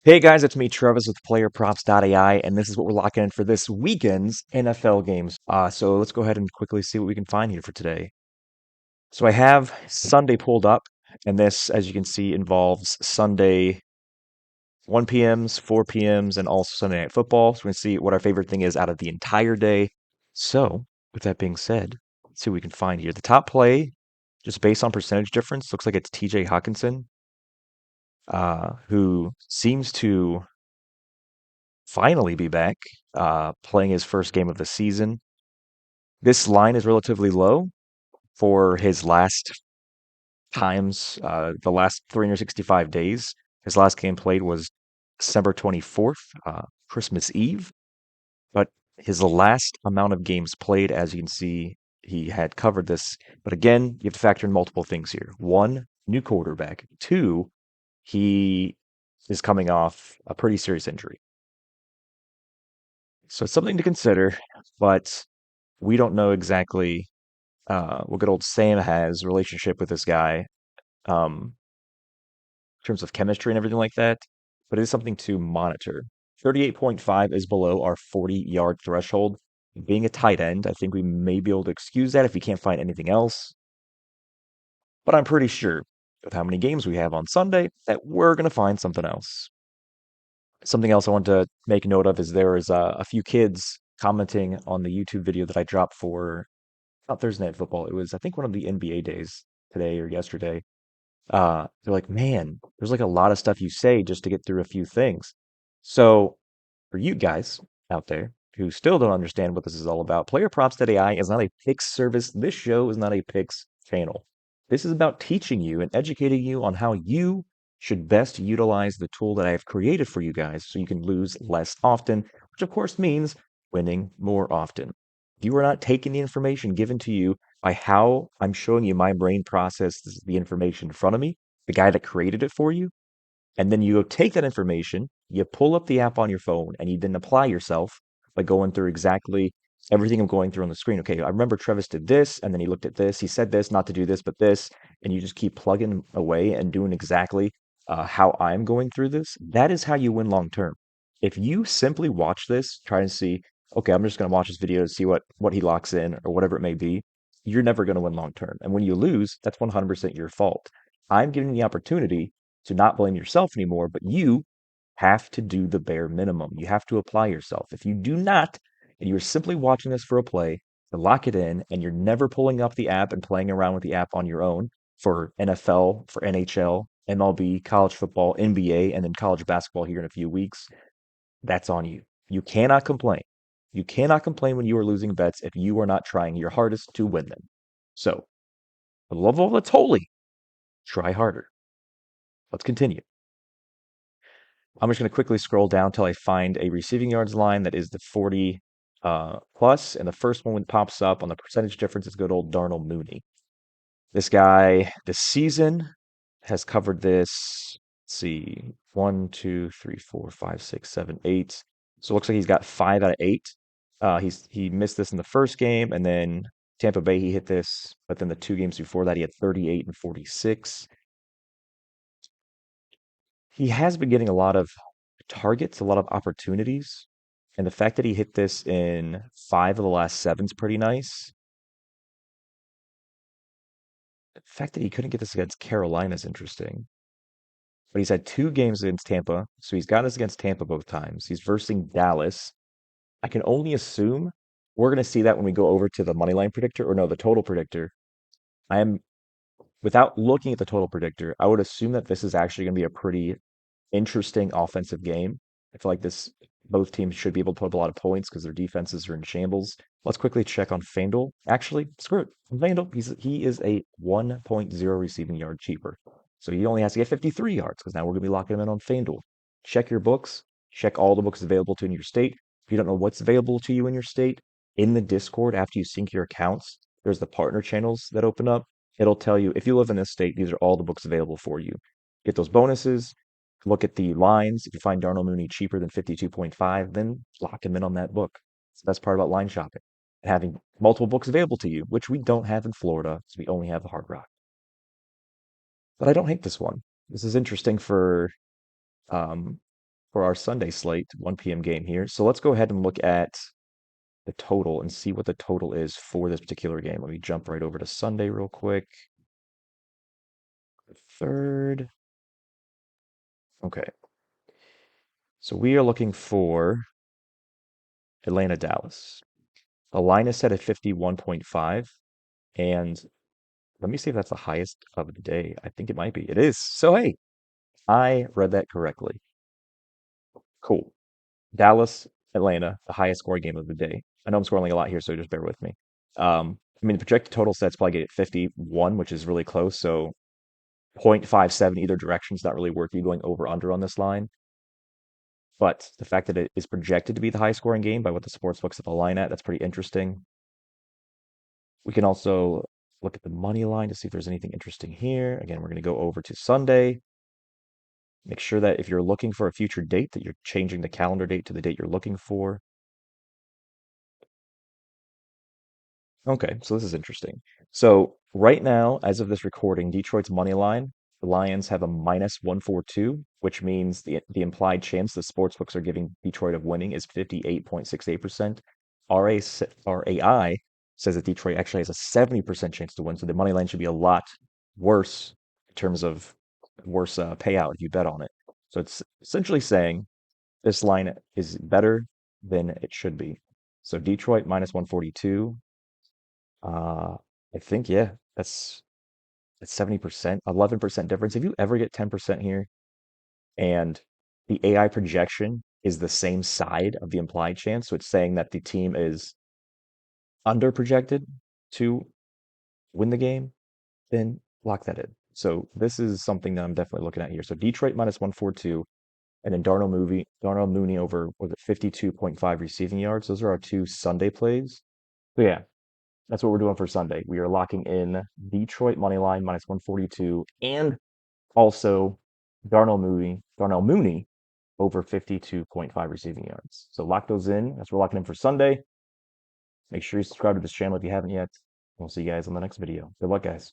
Hey guys, it's me, Travis with PlayerProps.ai, and this is what we're locking in for this weekend's NFL games. So let's go ahead and quickly see what we can find here for today. So I have Sunday pulled up, and this, as you can see, involves Sunday 1 p.m.s, 4 p.m.s, and also Sunday Night Football. So we're going to see what our favorite thing is out of the entire day. So, with that being said, let's see what we can find here. The top play, just based on percentage difference, looks like it's TJ Hawkinson, who seems to finally be back, playing his first game of the season. This line is relatively low for his last times, the last 365 days. His last game played was December 24th, Christmas Eve. But his last amount of games played, as you can see, he had covered this. But again, you have to factor in multiple things here. One, new quarterback. Two, he is coming off a pretty serious injury. So it's something to consider, but we don't know exactly what good old Sam has relationship with this guy in terms of chemistry and everything like that. But it is something to monitor. 38.5 is below our 40-yard threshold. Being a tight end, I think we may be able to excuse that if we can't find anything else. But I'm pretty sure with how many games we have on Sunday that we're going to find something else. Something else I want to make note of is there is a few kids commenting on the YouTube video that I dropped for not Thursday Night Football. It was, I think, one of the NBA days today or yesterday. They're like, man, there's like a lot of stuff you say just to get through a few things. So for you guys out there who still don't understand what this is all about, PlayerProps.ai is not a picks service. This show is not a picks channel. This is about teaching you and educating you on how you should best utilize the tool that I have created for you guys so you can lose less often, which of course means winning more often. If you are not taking the information given to you by how I'm showing you my brain processes the information in front of me, the guy that created it for you, and then you go take that information, you pull up the app on your phone, and you then apply yourself by going through exactly everything I'm going through on the screen. Okay, I remember Travis did this, and then he looked at this. He said this, not to do this, but this, and you just keep plugging away and doing exactly how I'm going through this. That is how you win long term. If you simply watch this, try to see, okay, I'm just going to watch this video to see what he locks in or whatever it may be, you're never going to win long term. And when you lose, that's 100% your fault. I'm giving the opportunity to not blame yourself anymore, but you have to do the bare minimum. You have to apply yourself. If you do not, and you're simply watching this for a play, to lock it in, and you're never pulling up the app and playing around with the app on your own for NFL, for NHL, MLB, college football, NBA, and then college basketball here in a few weeks, that's on you. You cannot complain. You cannot complain when you are losing bets if you are not trying your hardest to win them. So, for the love of all that's holy, try harder. Let's continue. I'm just going to quickly scroll down till I find a receiving yards line that is the 40 plus, and the first one that pops up on the percentage difference is good old Darnell Mooney. This guy this season has covered this. Let's see, one, two, three, four, five, six, seven, eight. So it looks like he's got 5 out of 8. He missed this in the first game, and then Tampa Bay he hit this, but then the 2 games before that he had 38 and 46. He has been getting a lot of targets, a lot of opportunities. And the fact that he hit this in 5 of the last 7 is pretty nice. The fact that he couldn't get this against Carolina is interesting. But he's had 2 games against Tampa, so he's got us against Tampa both times. He's versing Dallas. I can only assume we're going to see that when we go over to the money line predictor, or no, the total predictor. I am, without looking at the total predictor, I would assume that this is actually going to be a pretty interesting offensive game. I feel like this both teams should be able to put up a lot of points because their defenses are in shambles. Let's quickly check on FanDuel. Actually, screw it. On FanDuel, he is a 1.0 receiving yard cheaper. So he only has to get 53 yards because now we're going to be locking him in on FanDuel. Check your books. Check all the books available to you in your state. If you don't know what's available to you in your state, in the Discord, after you sync your accounts, there's the partner channels that open up. It'll tell you if you live in this state, these are all the books available for you. Get those bonuses, look at the lines. If you find Darnell Mooney cheaper than 52.5, then lock him in on that book. It's the best part about line shopping and having multiple books available to you, which we don't have in Florida, so we only have the Hard Rock. But I don't hate this one. This is interesting for um, for our Sunday slate, 1 p.m. game here. So let's go ahead and look at the total and see what the total is for this particular game. Let me jump right over to Sunday real quick. Third. Okay. So we are looking for Atlanta, Dallas. The line is set at 51.5. And let me see if that's the highest of the day. I think it might be. It is. So, hey, I read that correctly. Cool. Dallas, Atlanta, the highest scoring game of the day. I know I'm scoring a lot here, so just bear with me. I mean, the projected total sets probably get at 51, which is really close. So 0.57 either direction is not really worth you going over under on this line. But the fact that it is projected to be the high scoring game by what the sports books have the line at, that's pretty interesting. We can also look at the money line to see if there's anything interesting here. Again, we're going to go over to Sunday. Make sure that if you're looking for a future date, that you're changing the calendar date to the date you're looking for. Okay, so this is interesting. So right now, as of this recording, Detroit's money line, the Lions have a minus 142, which means the implied chance the sportsbooks are giving Detroit of winning is 58.68%. RAI says that Detroit actually has a 70% chance to win, so the money line should be a lot worse in terms of worse payout if you bet on it. So it's essentially saying this line is better than it should be. So Detroit minus 142. I think, yeah, that's 70%, 11% difference. If you ever get 10% here and the AI projection is the same side of the implied chance, so it's saying that the team is under projected to win the game, then lock that in. So this is something that I'm definitely looking at here. So Detroit minus 142, and then Darnell Mooney over was it 52.5 receiving yards. Those are our two Sunday plays. So yeah, that's what we're doing for Sunday. We are locking in Detroit money line minus 142 and also Darnell Mooney over 52.5 receiving yards. So lock those in. That's what we're locking in for Sunday. Make sure you subscribe to this channel if you haven't yet. We'll see you guys on the next video. Good luck, guys.